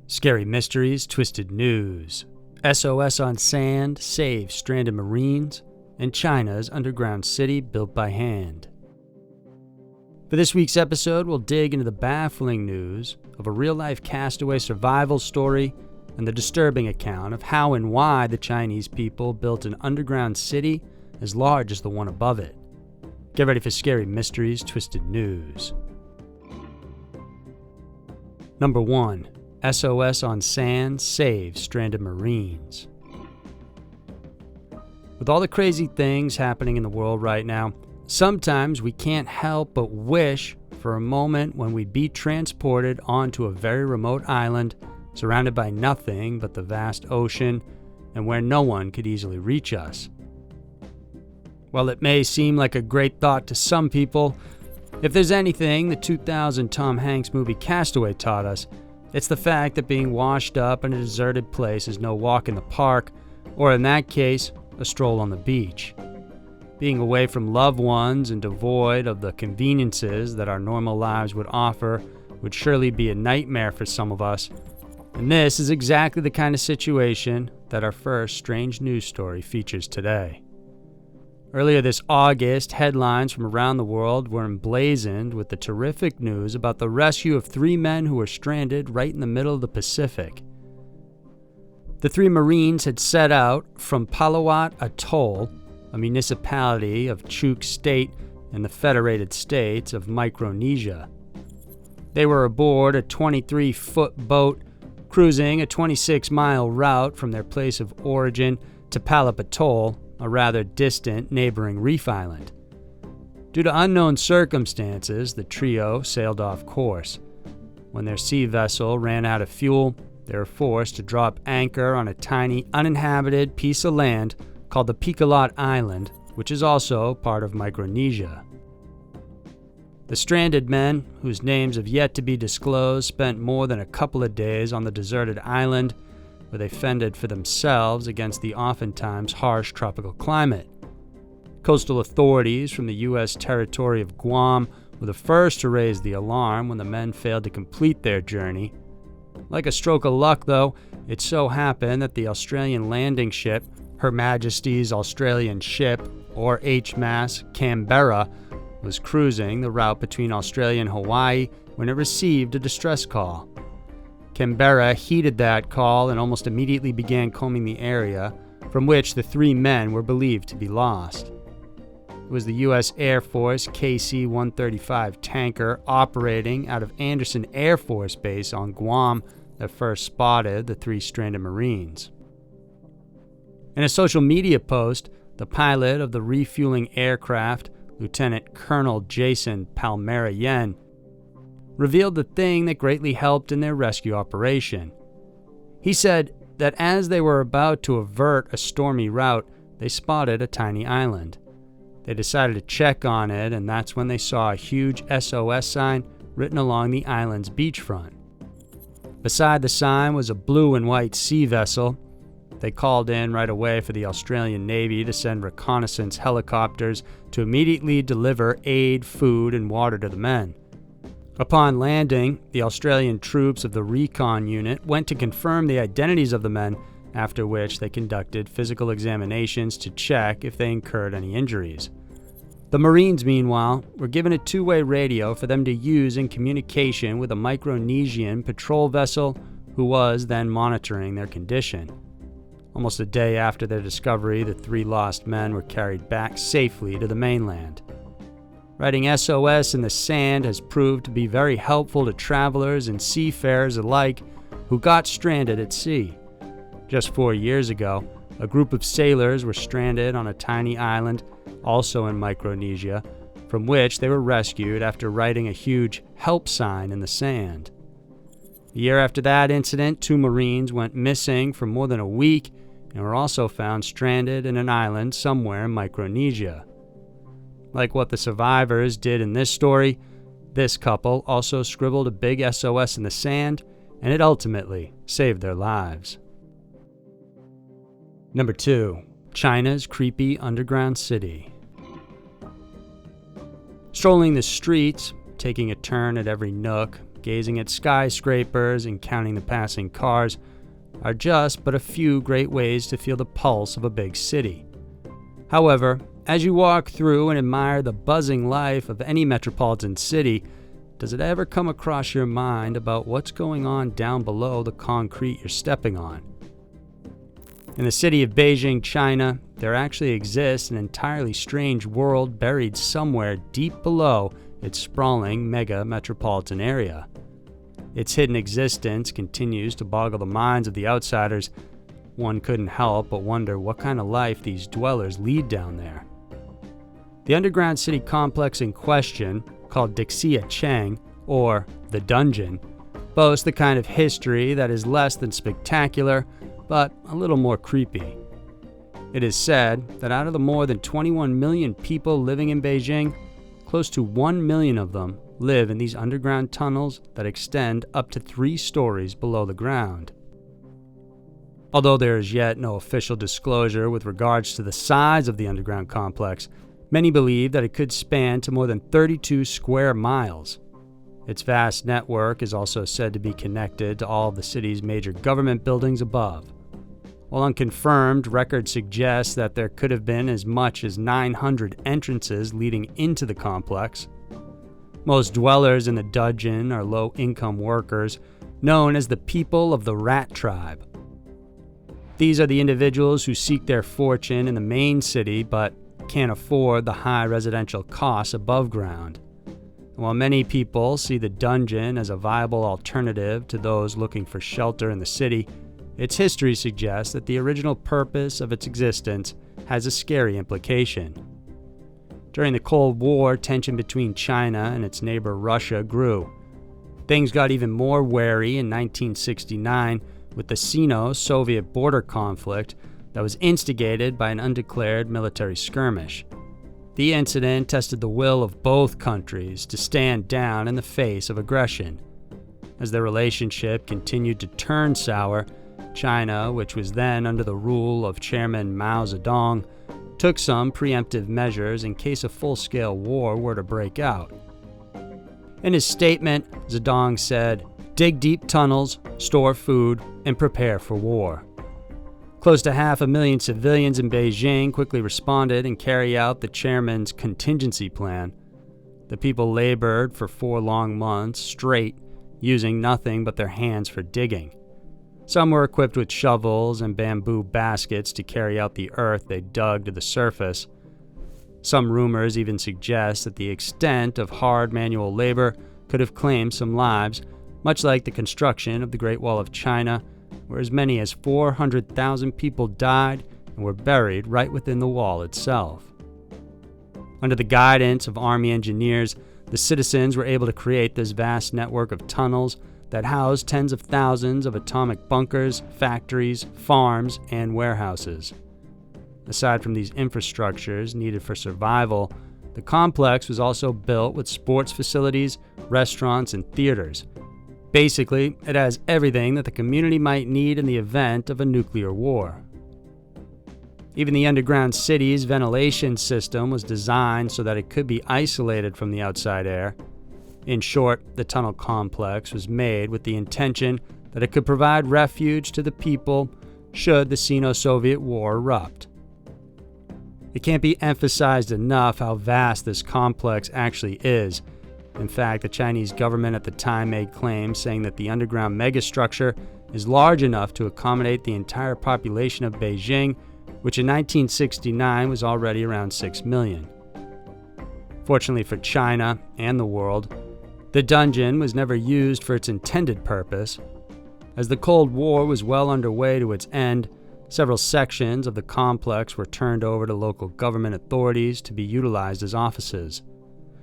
Scary mysteries, twisted news. S.O.S. on sand saves stranded Marines, and China's underground city built by hand. For this week's episode, we'll dig into the baffling news of a real-life castaway survival story and the disturbing account of how and why the Chinese people built an underground city as large as the one above it. Get ready for scary mysteries, twisted news. Number 1. S.O.S. on sand saves stranded Marines. With all the crazy things happening in the world right now, sometimes we can't help but wish for a moment when we'd be transported onto a very remote island surrounded by nothing but the vast ocean and where no one could easily reach us. While it may seem like a great thought to some people, if there's anything the 2000 Tom Hanks movie Castaway taught us, it's the fact that being washed up in a deserted place is no walk in the park, or in that case, a stroll on the beach. Being away from loved ones and devoid of the conveniences that our normal lives would offer would surely be a nightmare for some of us. And this is exactly the kind of situation that our first strange news story features today. Earlier this August, headlines from around the world were emblazoned with the terrific news about the rescue of 3 men who were stranded right in the middle of the Pacific. The 3 Marines had set out from Palawat Atoll, a municipality of Chuuk State in the Federated States of Micronesia. They were aboard a 23-foot boat cruising a 26-mile route from their place of origin to Palawat Atoll, a rather distant neighboring reef island. Due to unknown circumstances, the trio sailed off course. When their sea vessel ran out of fuel, they were forced to drop anchor on a tiny, uninhabited piece of land called the Picolot Island, which is also part of Micronesia. The stranded men, whose names have yet to be disclosed, spent more than a couple of days on the deserted island, where they fended for themselves against the oftentimes harsh tropical climate. Coastal authorities from the U.S. territory of Guam were the first to raise the alarm when the men failed to complete their journey. Like a stroke of luck, though, it so happened that the Australian landing ship, Her Majesty's Australian Ship, or HMAS Canberra, was cruising the route between Australia and Hawaii when it received a distress call. Canberra heeded that call and almost immediately began combing the area from which the 3 men were believed to be lost. It was the U.S. Air Force KC-135 tanker operating out of Andersen Air Force Base on Guam that first spotted the 3 stranded Marines. In a social media post, the pilot of the refueling aircraft, Lieutenant Colonel Jason Palmera-Yen, revealed the thing that greatly helped in their rescue operation. He said that as they were about to avert a stormy route, they spotted a tiny island. They decided to check on it, and that's when they saw a huge SOS sign written along the island's beachfront. Beside the sign was a blue and white sea vessel. They called in right away for the Australian Navy to send reconnaissance helicopters to immediately deliver aid, food, and water to the men. Upon landing, the Australian troops of the recon unit went to confirm the identities of the men, after which they conducted physical examinations to check if they incurred any injuries. The Marines, meanwhile, were given a 2-way radio for them to use in communication with a Micronesian patrol vessel who was then monitoring their condition. Almost a day after their discovery, the 3 lost men were carried back safely to the mainland. Writing SOS in the sand has proved to be very helpful to travelers and seafarers alike who got stranded at sea. Just 4 years ago, a group of sailors were stranded on a tiny island, also in Micronesia, from which they were rescued after writing a huge help sign in the sand. A year after that incident, 2 Marines went missing for more than a week and were also found stranded in an island somewhere in Micronesia. Like what the survivors did in this story, this couple also scribbled a big SOS in the sand, and it ultimately saved their lives. Number 2. China's creepy underground city. Strolling the streets, taking a turn at every nook, gazing at skyscrapers and counting the passing cars are just but a few great ways to feel the pulse of a big city. However, as you walk through and admire the buzzing life of any metropolitan city, does it ever come across your mind about what's going on down below the concrete you're stepping on? In the city of Beijing, China, there actually exists an entirely strange world buried somewhere deep below its sprawling mega metropolitan area. Its hidden existence continues to boggle the minds of the outsiders. One couldn't help but wonder what kind of life these dwellers lead down there. The underground city complex in question, called Dixia Cheng, or the Dungeon, boasts the kind of history that is less than spectacular, but a little more creepy. It is said that out of the more than 21 million people living in Beijing, close to 1 million of them live in these underground tunnels that extend up to 3 stories below the ground. Although there is yet no official disclosure with regards to the size of the underground complex, many believe that it could span to more than 32 square miles. Its vast network is also said to be connected to all of the city's major government buildings above. While unconfirmed, records suggest that there could have been as much as 900 entrances leading into the complex. Most dwellers in the dungeon are low-income workers, known as the people of the Rat Tribe. These are the individuals who seek their fortune in the main city but can't afford the high residential costs above ground. And while many people see the dungeon as a viable alternative to those looking for shelter in the city, its history suggests that the original purpose of its existence has a scary implication. During the Cold War, tension between China and its neighbor Russia grew. Things got even more wary in 1969 with the Sino-Soviet border conflict that was instigated by an undeclared military skirmish. The incident tested the will of both countries to stand down in the face of aggression. As their relationship continued to turn sour, China, which was then under the rule of Chairman Mao Zedong, took some preemptive measures in case a full-scale war were to break out. In his statement, Zedong said, "Dig deep tunnels, store food, and prepare for war." Close to 500,000 civilians in Beijing quickly responded and carried out the chairman's contingency plan. The people labored for 4 long months straight, using nothing but their hands for digging. Some were equipped with shovels and bamboo baskets to carry out the earth they dug to the surface. Some rumors even suggest that the extent of hard manual labor could have claimed some lives, much like the construction of the Great Wall of China, where as many as 400,000 people died and were buried right within the wall itself. Under the guidance of army engineers, the citizens were able to create this vast network of tunnels that housed tens of thousands of atomic bunkers, factories, farms, and warehouses. Aside from these infrastructures needed for survival, the complex was also built with sports facilities, restaurants, and theaters. Basically, it has everything that the community might need in the event of a nuclear war. Even the underground city's ventilation system was designed so that it could be isolated from the outside air. In short, the tunnel complex was made with the intention that it could provide refuge to the people should the Sino-Soviet War erupt. It can't be emphasized enough how vast this complex actually is. In fact, the Chinese government at the time made claims saying that the underground megastructure is large enough to accommodate the entire population of Beijing, which in 1969 was already around 6 million. Fortunately for China and the world, the dungeon was never used for its intended purpose. As the Cold War was well underway to its end, several sections of the complex were turned over to local government authorities to be utilized as offices.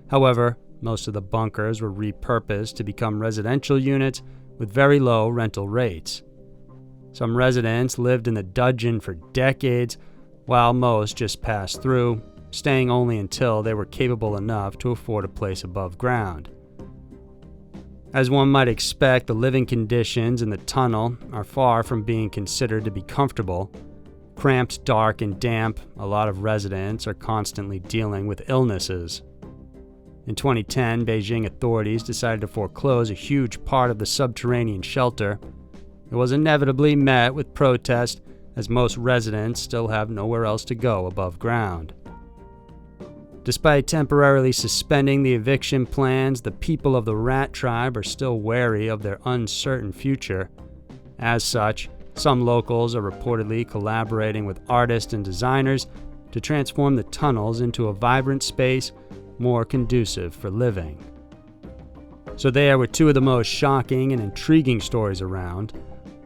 However, most of the bunkers were repurposed to become residential units with very low rental rates. Some residents lived in the dungeon for decades, while most just passed through, staying only until they were capable enough to afford a place above ground. As one might expect, the living conditions in the tunnel are far from being considered to be comfortable. Cramped, dark, and damp, a lot of residents are constantly dealing with illnesses. In 2010, Beijing authorities decided to foreclose a huge part of the subterranean shelter. It was inevitably met with protest, as most residents still have nowhere else to go above ground. Despite temporarily suspending the eviction plans, the people of the rat tribe are still wary of their uncertain future. As such, some locals are reportedly collaborating with artists and designers to transform the tunnels into a vibrant space more conducive for living. So there were two of the most shocking and intriguing stories around.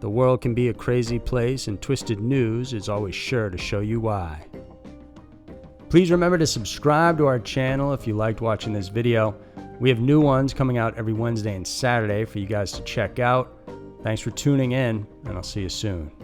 The world can be a crazy place, and Twisted News is always sure to show you why. Please remember to subscribe to our channel if you liked watching this video. We have new ones coming out every Wednesday and Saturday for you guys to check out. Thanks for tuning in, and I'll see you soon.